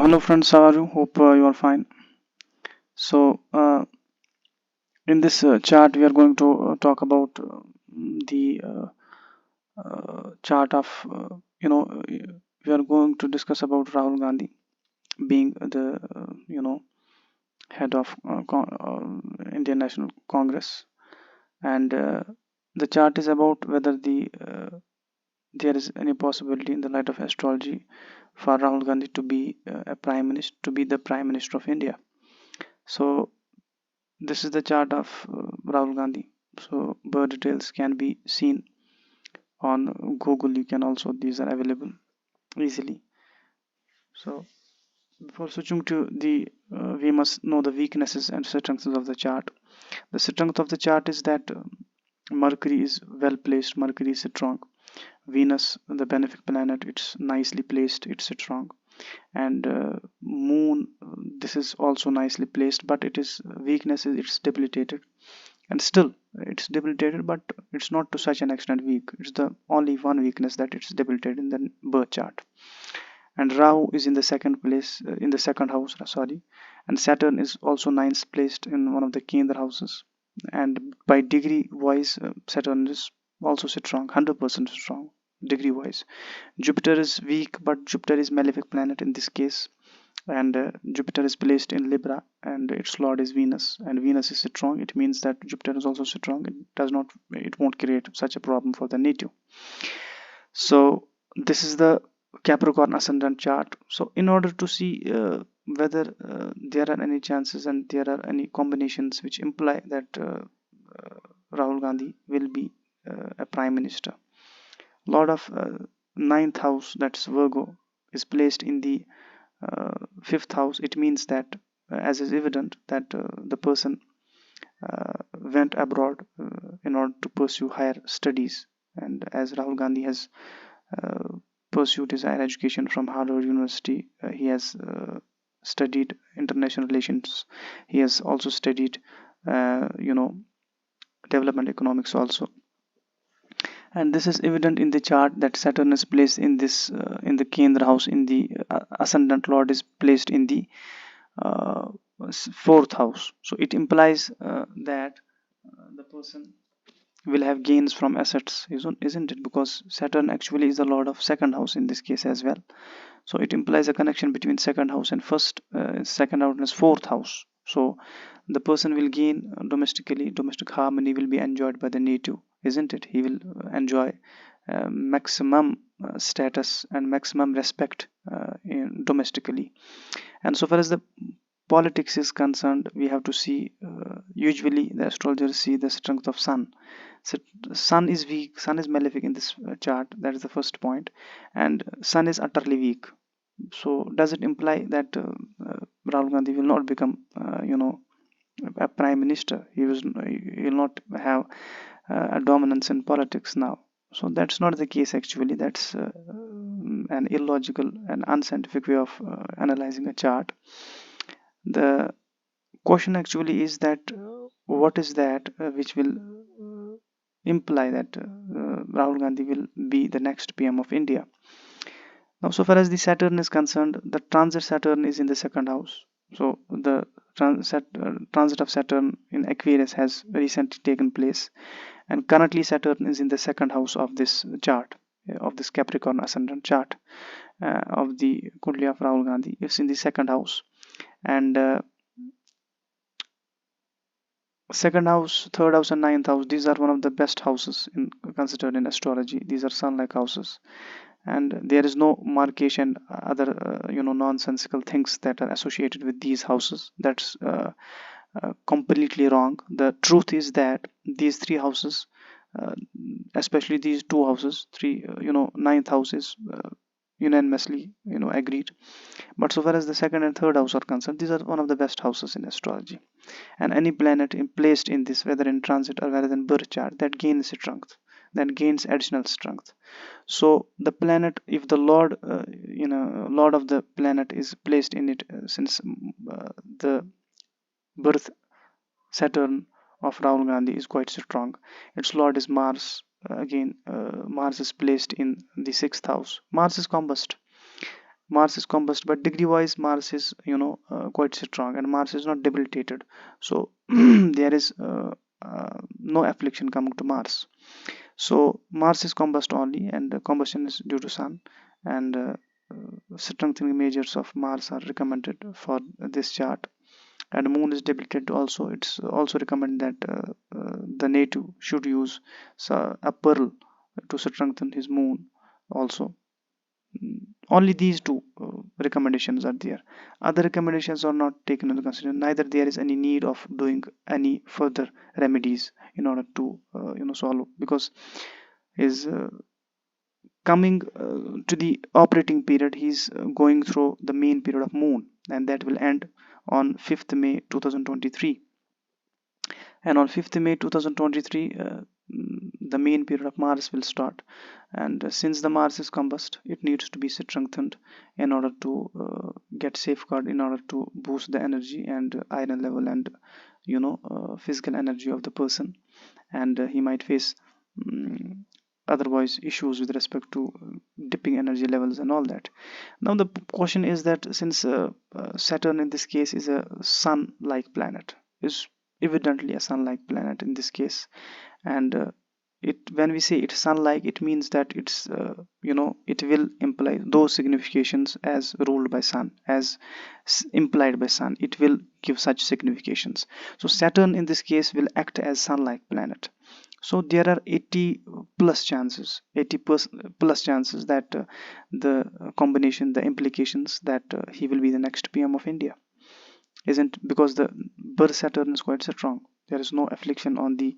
Hello friends, how are you? Hope you are fine. So, in this chart, we are going to talk about the chart of, we are going to discuss about Rahul Gandhi being the, head of Indian National Congress. And the chart is about whether there is any possibility in the light of astrology for Rahul Gandhi to be a prime minister, to be the prime minister of India. So, this is the chart of Rahul Gandhi. So birth details can be seen on Google. You can also, these are available easily. So before switching to we must know the weaknesses and strengths of the chart. The strength of the chart is that Mercury is well placed. Mercury is strong. Venus, the benefic planet, it's nicely placed. It's strong. And Moon, this is also nicely placed, but it is weakness is it's debilitated. And still it's debilitated, but it's not to such an extent weak. It's the only one weakness that it's debilitated in the birth chart. And Rahu is in the second place, in the second house, sorry. And Saturn is also ninth placed in one of the Kendra houses. And by degree wise, Saturn is also strong, 100% strong degree wise. Jupiter is weak, but Jupiter is malefic planet in this case. And Jupiter is placed in Libra, and its lord is Venus, and Venus is strong. It means that Jupiter is also strong. It won't create such a problem for the native. So this is the Capricorn ascendant chart. So in order to see whether there are any chances and there are any combinations which imply that Rahul Gandhi will be a prime minister, lord of ninth house, that's Virgo, is placed in the fifth house. It means that as is evident that the person went abroad in order to pursue higher studies. And as Rahul Gandhi has pursued his higher education from Harvard University, he has studied international relations. He has also studied development economics also. And this is evident in the chart that Saturn is placed in this in the Kendra house. In the ascendant lord is placed in the uh, fourth house. So it implies that the person will have gains from assets, isn't it? Because Saturn actually is the lord of second house in this case as well. So it implies a connection between second house and second house and fourth house. So the person will gain domestically. Domestic harmony will be enjoyed by the native, isn't it? He will enjoy maximum status and maximum respect domestically. And so far as the politics is concerned, we have to see, usually the astrologers see the strength of sun. So sun is weak, sun is malefic in this chart. That is the first point. And sun is utterly weak. So does it imply that Rahul Gandhi will not become a prime minister? He will not have a dominance in politics now. So that's not the case actually. That's an illogical and unscientific way of analyzing a chart. The question actually is that what is that which will imply that Rahul Gandhi will be the next PM of India. Now, so far as the Saturn is concerned, the transit Saturn is in the second house. So the transit of Saturn in Aquarius has recently taken place, and currently Saturn is in the second house of this chart, of this Capricorn ascendant chart of the Kundli of Rahul Gandhi. It's in the second house. And second house, third house, and ninth house, these are one of the best houses considered in astrology. These are sun-like houses, and there is no markation, other nonsensical things that are associated with these houses. That's completely wrong. The truth is that these three houses, uh, especially these two houses, ninth house is unanimously agreed. But so far as the second and third house are concerned, these are one of the best houses in astrology. And any planet placed in this, whether in transit or whether in birth chart, that gains strength, then gains additional strength. So the planet, if the lord lord of the planet is placed in it, since the birth Saturn of Rahul Gandhi is quite strong, its lord is Mars. Again, Mars is placed in the sixth house. Mars is combust, Mars is combust, but degree wise Mars is quite strong, and Mars is not debilitated. So there is no affliction coming to Mars. So Mars is combust only, and combustion is due to Sun, and strengthening measures of Mars are recommended for this chart. And Moon is debilitated also. It's also recommended that the native should use a pearl to strengthen his moon also. Only these two recommendations are there. Other recommendations are not taken into consideration. Neither there is any need of doing any further remedies in order to solve, because is coming to the operating period. He's going through the main period of moon, and that will end on 5th May 2023. And on 5th May 2023, the main period of Mars will start. And since the Mars is combust, it needs to be strengthened in order to get safeguard, in order to boost the energy and iron level, and physical energy of the person. And he might face otherwise issues with respect to dipping energy levels and all that. Now the question is that since Saturn in this case is a sun like planet, is evidently a sun like planet in this case, and it when we say it's sun like, it means that it's it will imply those significations as ruled by sun, as implied by sun. It will give such significations. So Saturn in this case will act as sun like planet. So there are 80 plus chances, 80% plus chances that the combination, the implications that he will be the next PM of India, isn't, because the birth Saturn is quite strong. There is no affliction on the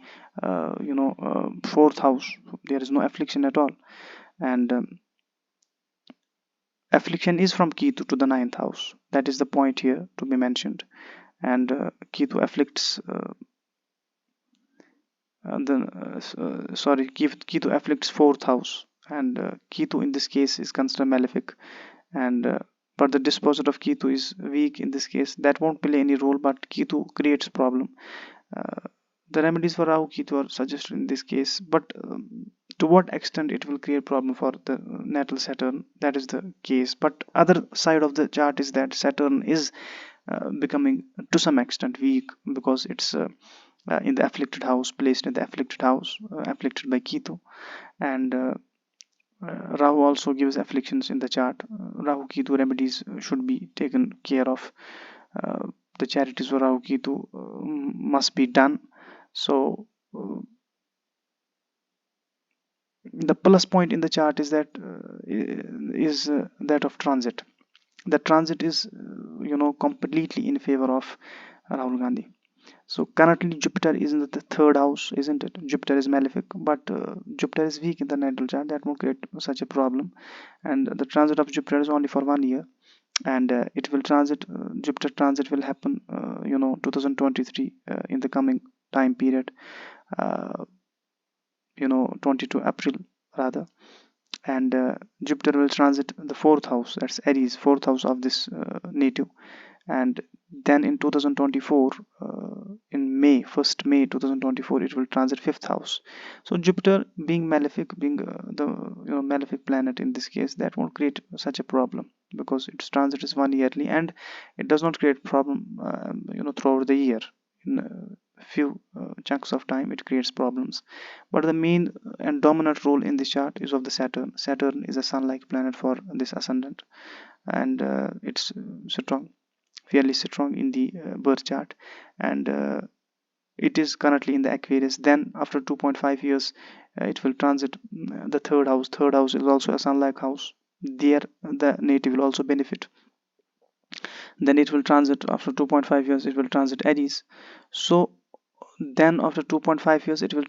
fourth house. There is no affliction at all, and affliction is from Ketu to the ninth house. That is the point here to be mentioned. And Ketu afflicts Ketu afflicts fourth house, and Ketu in this case is considered malefic, and but the disposer of Ketu is weak in this case. That won't play any role, but Ketu creates problem. The remedies for Rahu Ketu are suggested in this case, but to what extent it will create problem for the natal Saturn, that is the case. But other side of the chart is that Saturn is becoming to some extent weak, because it's in the afflicted house, placed in the afflicted house, afflicted by Ketu. And Rahu also gives afflictions in the chart. Rahu Ketu remedies should be taken care of. The charities for Rahu Ketu must be done. So the plus point in the chart is that that of transit. The transit is completely in favor of Rahul Gandhi. So currently Jupiter is in the third house, isn't it? Jupiter is malefic, but Jupiter is weak in the natal chart. That won't create such a problem. And the transit of Jupiter is only for 1 year, and it will transit. Jupiter transit will happen 2023 in the coming time period, 22 April rather. And Jupiter will transit the fourth house, that's Aries, fourth house of this native. And then in 2024, in May, 1st May 2024, it will transit fifth house. So Jupiter being malefic, being the malefic planet in this case, that won't create such a problem, because its transit is 1 yearly, and it does not create problem throughout the year. In few chunks of time it creates problems, but the main and dominant role in this chart is of the Saturn. Saturn is a sun-like planet for this ascendant, and it's strong, fairly strong in the birth chart, and it is currently in the Aquarius. Then after 2.5 years it will transit the third house. Third house is also a sun-like house. There the native will also benefit. Then it will transit, after 2.5 years it will transit Aries. So then after 2.5 years it will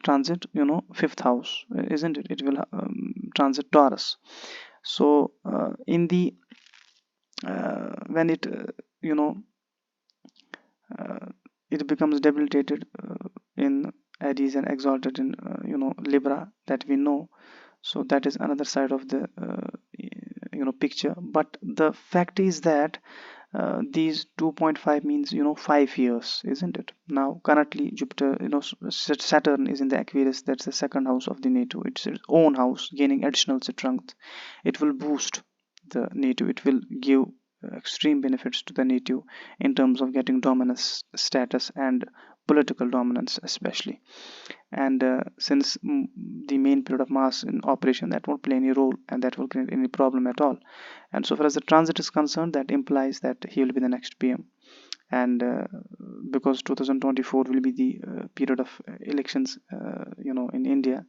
transit fifth house, isn't it? It will transit Taurus. So in the when it it becomes debilitated in Aries and exalted in Libra, that we know. So that is another side of the picture. But the fact is that these 2.5 means 5 years, isn't it? Now currently Jupiter, Saturn is in the Aquarius. That's the second house of the native. It's its own house, gaining additional strength. It will boost the native, it will give extreme benefits to the native in terms of getting dominance status and political dominance especially. And since the main period of Mars in operation, that won't play any role and that will create any problem at all. And so far as the transit is concerned, that implies that he will be the next PM. And because 2024 will be the period of elections in India,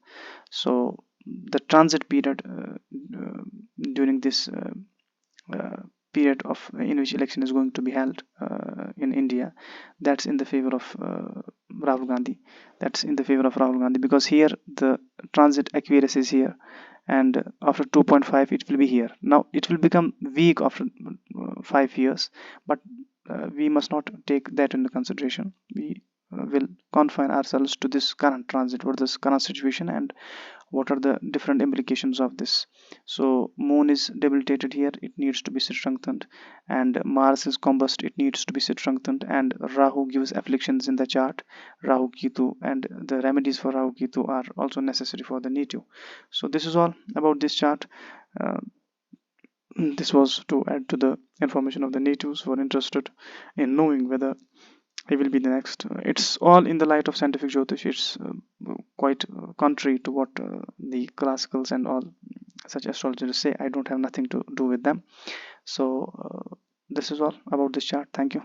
so the transit period during this period of in which election is going to be held in India, that's in the favor of Rahul Gandhi. That's in the favor of Rahul Gandhi, because here the transit Aquarius is here, and after 2.5 it will be here. Now it will become weak after 5 years, but we must not take that into consideration. We will confine ourselves to this current transit or this current situation, and what are the different implications of this. So moon is debilitated here, it needs to be strengthened, and Mars is combust, it needs to be strengthened, and Rahu gives afflictions in the chart, Rahu Ketu, and the remedies for Rahu Ketu are also necessary for the native. So this is all about this chart. uh, this was to add to the information of the natives who are interested in knowing whether he will be the next. It's all in the light of scientific Jyotish. It's quite contrary to what the classicals and all such astrologers say. I don't have nothing to do with them. So this is all about this chart. Thank you.